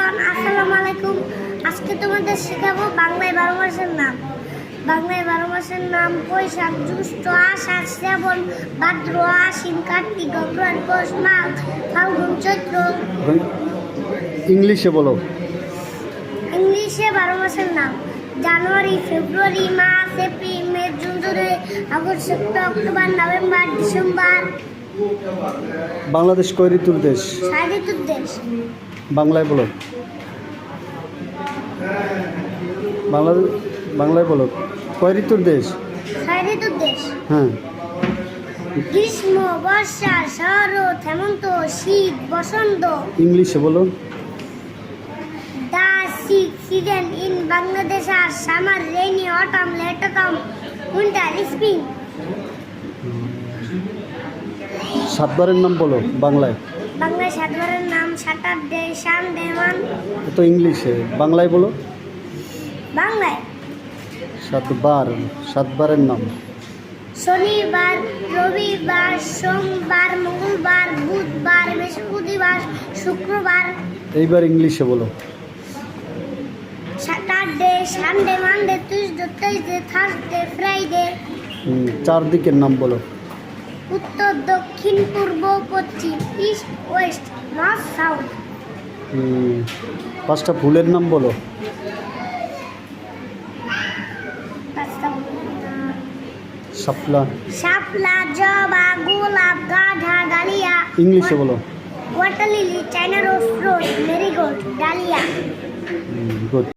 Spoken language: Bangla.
এভরিওয়ান, আসসালামু আলাইকুম। আজকে তোমাদের শেখাবো বাংলায় 12 মাসের নাম। বাংলায় 12 মাসের নাম: বৈশাখ, জ্যৈষ্ঠ, আষাঢ়, শ্রাবণ, ভাদ্র, আশ্বিন, কার্তিক, অগ্রহায়ণ, পৌষ, মাঘ, ফাল্গুন, চৈত্র। ইংলিশে বলো। ইংলিশে 12 মাসের নাম: January, February, March, April, May, June, July, August, September, October, November, December. Bangladesh কয় ঋতুর দেশ? 6 ঋতুর দেশ। বাংলায় বলো। বাংলায় বলো, কয় ঋতুর দেশ? 6 ঋতুর দেশ। হ্যাঁ। গ্রীষ্ম, বর্ষা, শরৎ, হেমন্ত, শীত, বসন্ত। ইংলিশে বলো। The six seasons in Bangladesh are summer, rainy, autumn, late autumn, winter, spring. সাতবারের নাম বলো বাংলায়। বাংলায় 7 বারের নাম: স্যাটারডে, সানডে, মান। তো ইংলিশে বাংলায় বলো। বাংলায় সাতবারের নাম: শনিবার, রবিবার, সোমবার, মঙ্গলবার, বুধবার, বৃহস্পতিবার, শুক্রবার। এইবার ইংলিশে বলো। Saturday, Sunday, Monday, Tuesday, Thursday, Friday. চারদিকের নাম বলো। উত্তর, দক্ষিণ, পূর্ব, পশ্চিম, ইস্ট, ওয়েস্ট, নর্থ, সাউথ। 5টা ফুলের নাম বলো। শাপলা, জবা, গোলাপ, গাঁদা, ডালিয়া। ইংলিশে বলো। ওয়াটার লিলি, চাইনা রোজ, মেরিগোল্ড, ডালিয়া। গুড।